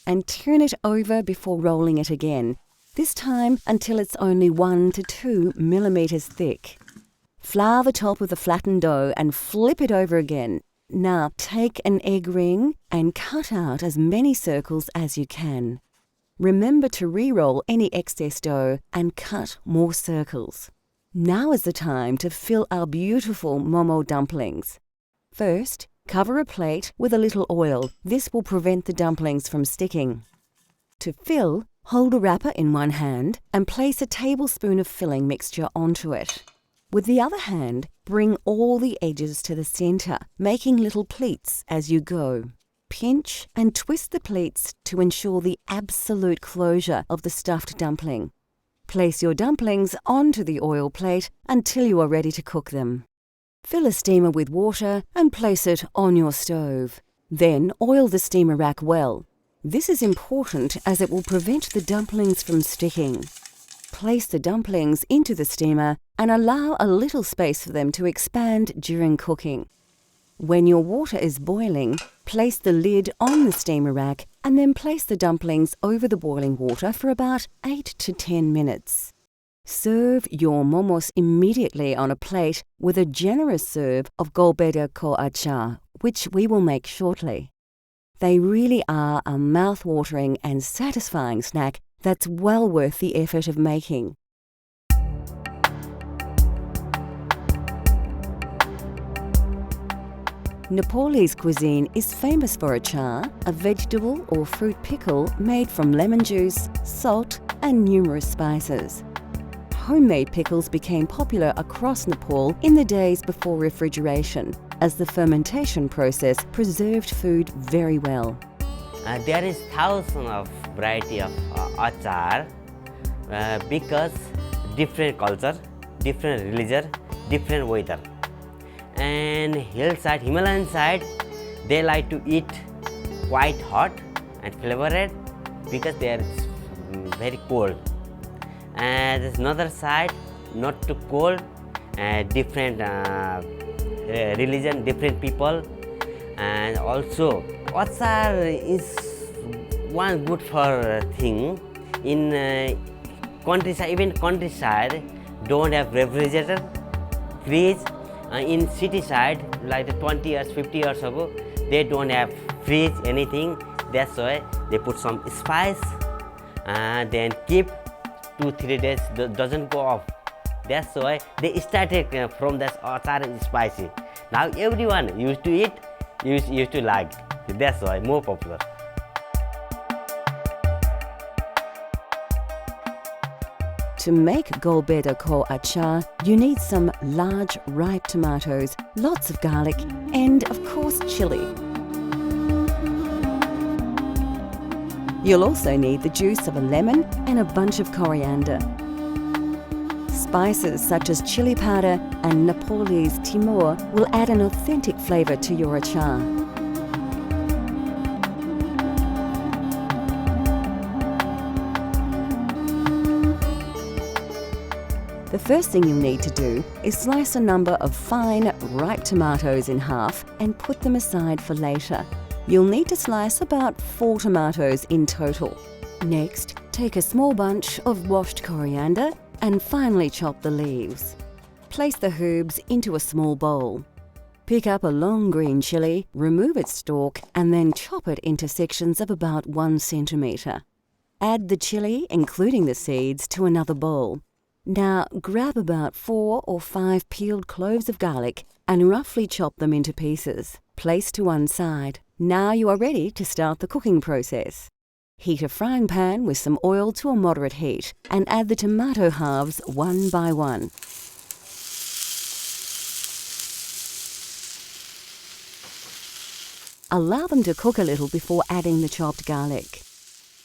and turn it over before rolling it again, this time until it's only 1 to 2 millimeters thick. Flour the top of the flattened dough and flip it over again. Now take an egg ring and cut out as many circles as you can. Remember to re-roll any excess dough and cut more circles. Now is the time to fill our beautiful momo dumplings. First, cover a plate with a little oil. This will prevent the dumplings from sticking. To fill, hold a wrapper in one hand and place a tablespoon of filling mixture onto it. With the other hand, bring all the edges to the center, making little pleats as you go. Pinch and twist the pleats to ensure the absolute closure of the stuffed dumpling. Place your dumplings onto the oil plate until you are ready to cook them. Fill a steamer with water and place it on your stove. Then oil the steamer rack well. This is important as it will prevent the dumplings from sticking. Place the dumplings into the steamer and allow a little space for them to expand during cooking. When your water is boiling, place the lid on the steamer rack and then place the dumplings over the boiling water for about 8 to 10 minutes. Serve your momos immediately on a plate with a generous serve of golbeda ko achar, which we will make shortly. They really are a mouth-watering and satisfying snack that's well worth the effort of making. Nepalese cuisine is famous for achar, a vegetable or fruit pickle made from lemon juice, salt, and numerous spices. Homemade pickles became popular across Nepal in the days before refrigeration, as the fermentation process preserved food very well. There is thousands of variety of achar because different culture, different religion, different weather. And hillside, Himalayan side, they like to eat quite hot and flavored because they are very cold. And there's another side, not too cold, different religion, different people. And also, achar is one good for thing. In countryside, even countryside, don't have refrigerator, fridge. In city side, like 20 years, 50 years ago, they don't have fridge, anything. That's why they put some spice and then keep 2-3 days, doesn't go off. That's why they started from that achar is spicy. Now everyone used to eat, used to like. That's why more popular. To make golbeda ko achar, you need some large ripe tomatoes, lots of garlic, and of course chili. You'll also need the juice of a lemon and a bunch of coriander. Spices such as chili powder and Nepalese timur will add an authentic flavour to your achar. The first thing you'll need to do is slice a number of fine, ripe tomatoes in half and put them aside for later. You'll need to slice about 4 tomatoes in total. Next, take a small bunch of washed coriander and finely chop the leaves. Place the herbs into a small bowl. Pick up a long green chili, remove its stalk, and then chop it into sections of about 1 centimetre. Add the chili, including the seeds, to another bowl. Now grab about 4 or 5 peeled cloves of garlic and roughly chop them into pieces. Place to one side. Now you are ready to start the cooking process. Heat a frying pan with some oil to a moderate heat and add the tomato halves one by one. Allow them to cook a little before adding the chopped garlic.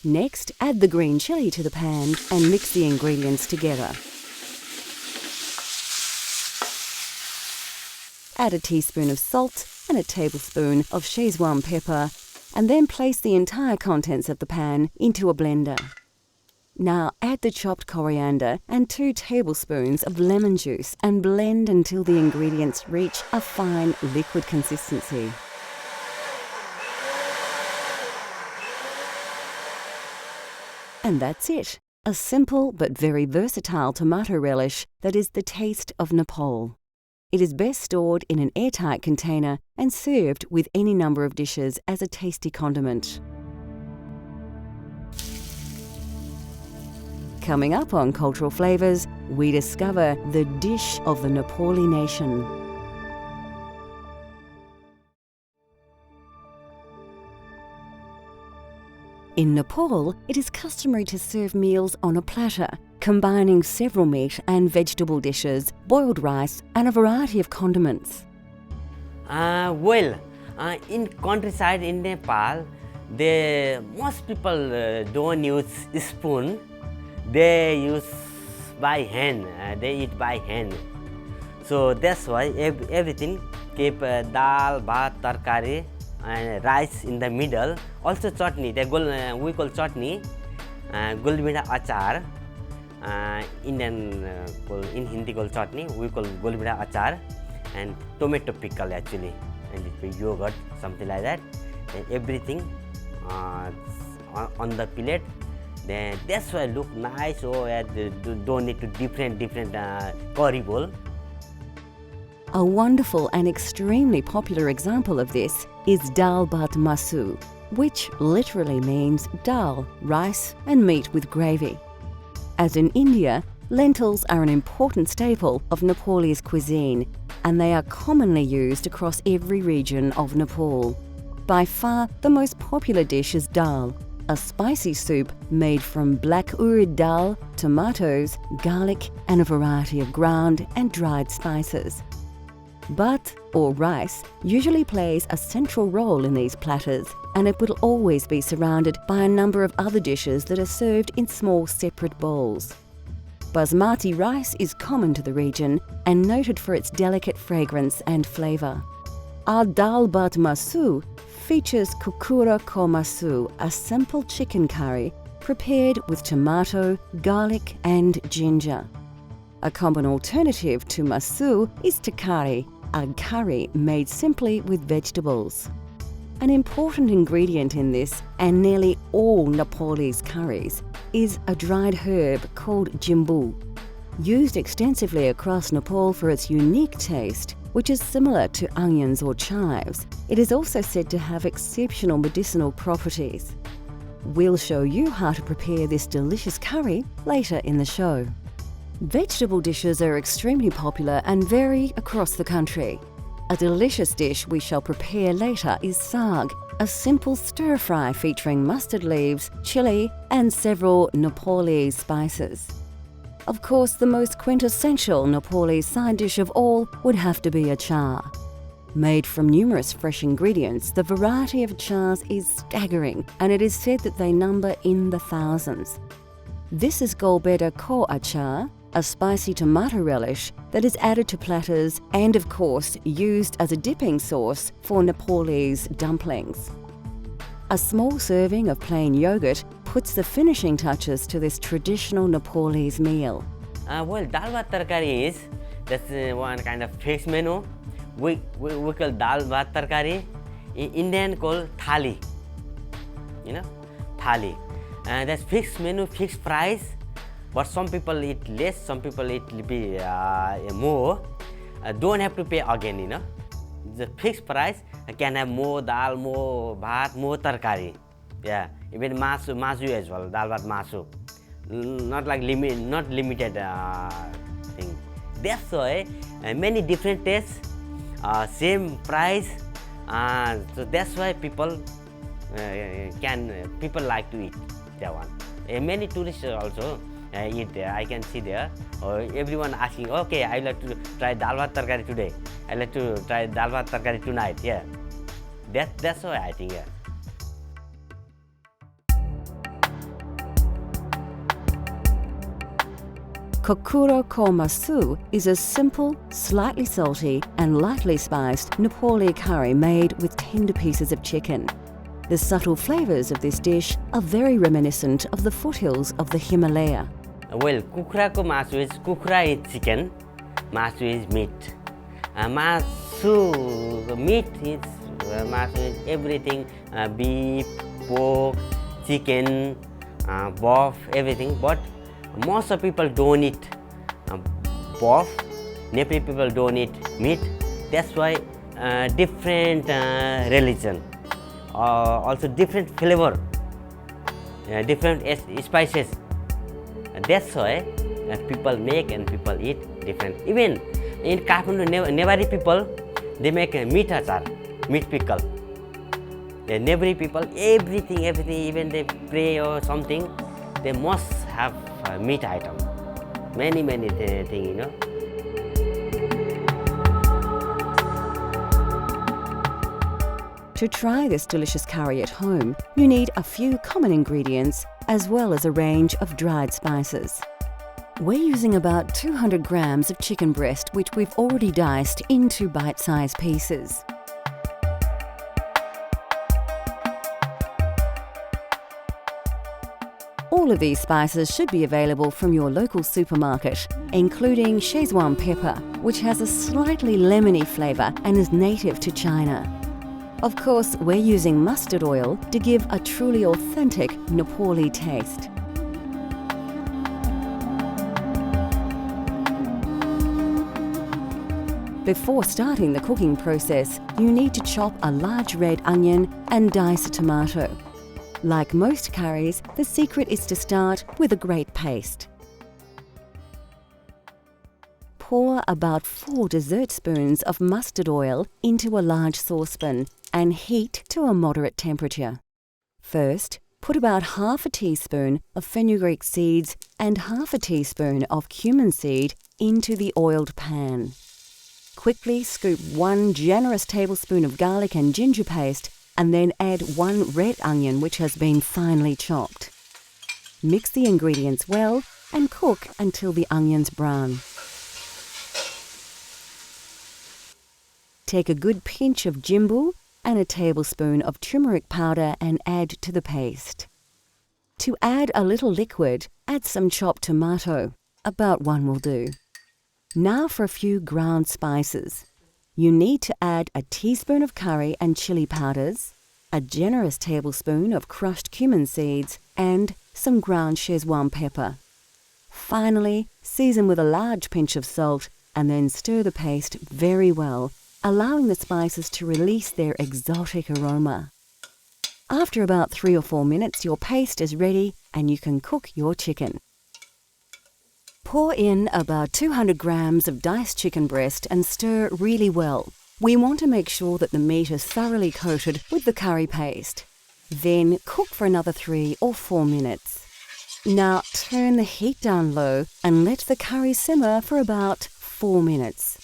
Next, add the green chili to the pan and mix the ingredients together. Add a teaspoon of salt and a tablespoon of Szechuan pepper, and then place the entire contents of the pan into a blender. Now add the chopped coriander and 2 tablespoons of lemon juice and blend until the ingredients reach a fine liquid consistency. And that's it. A simple but very versatile tomato relish that is the taste of Nepal. It is best stored in an airtight container and served with any number of dishes as a tasty condiment. Coming up on Cultural Flavours, we discover the dish of the Nepali nation. In Nepal, it is customary to serve meals on a platter, combining several meat and vegetable dishes, boiled rice, and a variety of condiments. In countryside in Nepal, most people don't use spoon. They use by hand. They eat by hand. So that's why everything keep dal, bhat, tarkari, and rice in the middle. Also chutney. We call chutney, gulbida achar. In Hindi call chutney. We call gulbida achar, and tomato pickle actually, and it's yogurt, something like that. And everything on the plate. Then that's why look nice. So don't need to different curry bowl. A wonderful and extremely popular example of this is dal bhat masu, which literally means dal, rice and meat with gravy. As in India, lentils are an important staple of Nepalese cuisine, and they are commonly used across every region of Nepal. By far, the most popular dish is dal, a spicy soup made from black urad dal, tomatoes, garlic and a variety of ground and dried spices. Bhat, or rice, usually plays a central role in these platters, and it will always be surrounded by a number of other dishes that are served in small separate bowls. Basmati rice is common to the region and noted for its delicate fragrance and flavour. Our dal bhat masu features kukura ko masu, a simple chicken curry prepared with tomato, garlic and ginger. A common alternative to masu is takari, a curry made simply with vegetables. An important ingredient in this, and nearly all Nepalese curries, is a dried herb called jimbu. Used extensively across Nepal for its unique taste, which is similar to onions or chives, it is also said to have exceptional medicinal properties. We'll show you how to prepare this delicious curry later in the show. Vegetable dishes are extremely popular and vary across the country. A delicious dish we shall prepare later is saag, a simple stir-fry featuring mustard leaves, chilli and several Nepalese spices. Of course, the most quintessential Nepalese side dish of all would have to be achar. Made from numerous fresh ingredients, the variety of achars is staggering, and it is said that they number in the thousands. This is Golbeda ko achar, a spicy tomato relish that is added to platters and, of course, used as a dipping sauce for Nepalese dumplings. A small serving of plain yogurt puts the finishing touches to this traditional Nepalese meal. Dal bhat tarkari that's one kind of fixed menu. We call dal bhat tarkari. In Indian call thali. Thali. That's fixed menu, fixed price. But some people eat less, some people eat more. Don't have to pay again, The fixed price can have more dal, more bhat, more tarkari. Yeah, even masu as well, dal bhat masu. Not like not limited thing. That's why many different tastes, same price. So that's why people like to eat that one. Many tourists also eat there. I can see there. Everyone asking, okay, I like to try dal bhat tarkari today. I like to try dal bhat tarkari tonight. Yeah, that's why I think. Yeah. Kokura ko masu is a simple, slightly salty and lightly spiced Nepali curry made with tender pieces of chicken. The subtle flavours of this dish are very reminiscent of the foothills of the Himalaya. Kukra ko masu is kukra is chicken, masu is meat. Meat is masu is everything: beef, pork, chicken, beef, everything. But most of people don't eat beef. Nepali people don't eat meat. That's why different religion, also different flavor, different spices. That's why people make and people eat different. Even in Kathmandu, Nepali people, they make a meat achar, meat pickle. The Nepali people, everything, even they pray or something, they must have a meat item. Many things, you know. To try this delicious curry at home, you need a few common ingredients as well as a range of dried spices. We're using about 200 grams of chicken breast, which we've already diced into bite-sized pieces. All of these spices should be available from your local supermarket, including Szechuan pepper, which has a slightly lemony flavour and is native to China. Of course, we're using mustard oil to give a truly authentic Nepali taste. Before starting the cooking process, you need to chop a large red onion and dice a tomato. Like most curries, the secret is to start with a great paste. Pour about 4 dessert spoons of mustard oil into a large saucepan and heat to a moderate temperature. First, put about half a teaspoon of fenugreek seeds and half a teaspoon of cumin seed into the oiled pan. Quickly scoop 1 generous tablespoon of garlic and ginger paste and then add 1 red onion which has been finely chopped. Mix the ingredients well and cook until the onions brown. Take a good pinch of jimbo and a tablespoon of turmeric powder and add to the paste. To add a little liquid, add some chopped tomato. About 1 will do. Now for a few ground spices. You need to add a teaspoon of curry and chili powders, a generous tablespoon of crushed cumin seeds, and some ground Szechuan pepper. Finally, season with a large pinch of salt and then stir the paste very well, allowing the spices to release their exotic aroma. After about 3 or 4 minutes, your paste is ready and you can cook your chicken. Pour in about 200 grams of diced chicken breast and stir really well. We want to make sure that the meat is thoroughly coated with the curry paste. Then cook for another 3 or 4 minutes. Now turn the heat down low and let the curry simmer for about 4 minutes.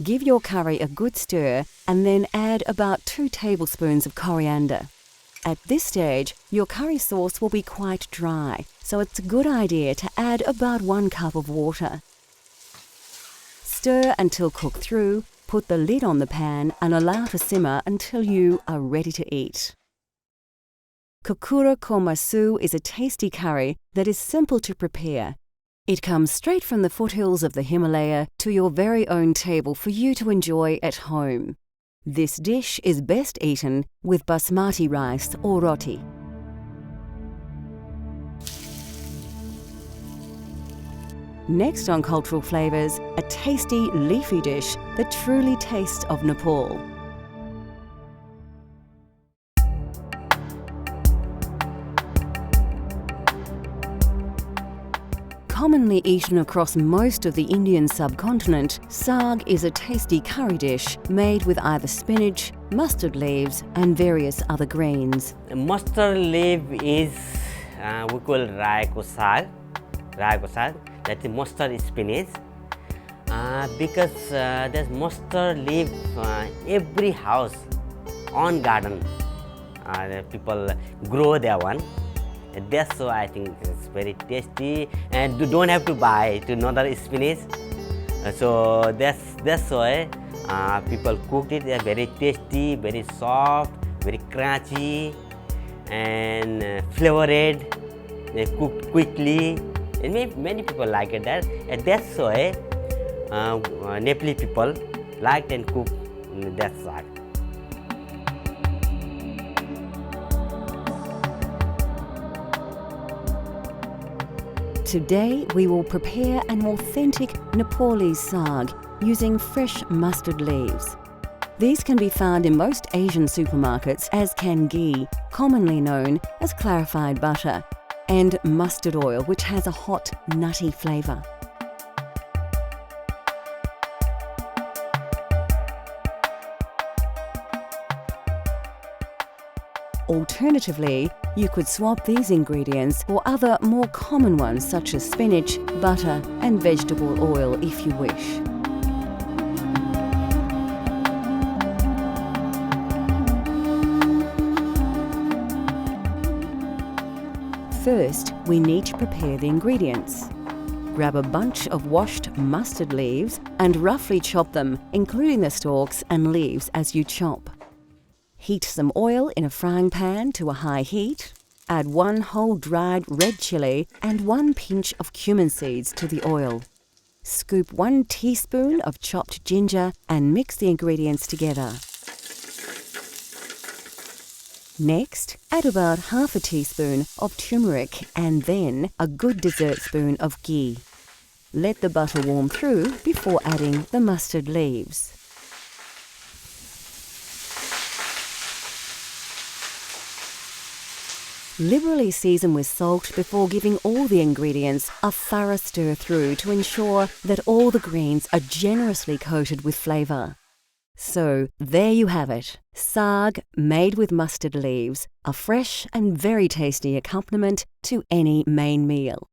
Give your curry a good stir and then add about 2 tablespoons of coriander. At this stage, your curry sauce will be quite dry, so it's a good idea to add about 1 cup of water. Stir until cooked through, put the lid on the pan and allow to simmer until you are ready to eat. Kokura ko masu is a tasty curry that is simple to prepare. It comes straight from the foothills of the Himalaya to your very own table for you to enjoy at home. This dish is best eaten with basmati rice or roti. Next on Cultural Flavours, a tasty leafy dish that truly tastes of Nepal. Commonly eaten across most of the Indian subcontinent, saag is a tasty curry dish made with either spinach, mustard leaves and various other greens. Mustard leaf is we call raiko saag. That is mustard spinach. Because there's mustard leaf every house on garden. People grow that one. That's why I think it's very tasty, and you don't have to buy to another spinach. So that's why people cooked it. They're very tasty, very soft, very crunchy, and flavored. They cooked quickly, and many people like it. And that's why Nepali people liked and cooked that saag. Today we will prepare an authentic Nepalese saag using fresh mustard leaves. These can be found in most Asian supermarkets, as can ghee, commonly known as clarified butter, and mustard oil, which has a hot, nutty flavour. Alternatively, you could swap these ingredients for other more common ones such as spinach, butter and vegetable oil if you wish. First, we need to prepare the ingredients. Grab a bunch of washed mustard leaves and roughly chop them, including the stalks and leaves as you chop. Heat some oil in a frying pan to a high heat. Add 1 whole dried red chilli and 1 pinch of cumin seeds to the oil. Scoop 1 teaspoon of chopped ginger and mix the ingredients together. Next, add about half a teaspoon of turmeric and then a good dessert spoon of ghee. Let the butter warm through before adding the mustard leaves. Liberally season with salt before giving all the ingredients a thorough stir through to ensure that all the greens are generously coated with flavour. So there you have it, saag made with mustard leaves, a fresh and very tasty accompaniment to any main meal.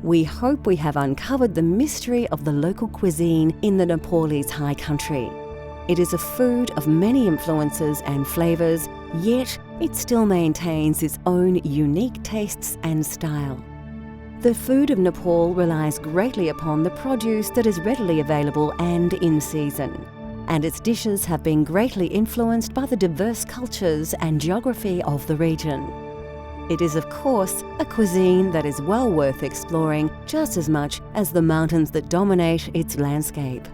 We hope we have uncovered the mystery of the local cuisine in the Nepalese high country. It is a food of many influences and flavours, yet it still maintains its own unique tastes and style. The food of Nepal relies greatly upon the produce that is readily available and in season, and its dishes have been greatly influenced by the diverse cultures and geography of the region. It is, of course, a cuisine that is well worth exploring just as much as the mountains that dominate its landscape.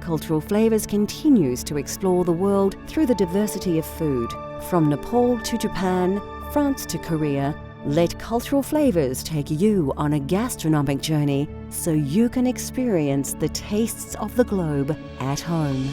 Cultural Flavours continues to explore the world through the diversity of food. From Nepal to Japan, France to Korea, let Cultural Flavours take you on a gastronomic journey so you can experience the tastes of the globe at home.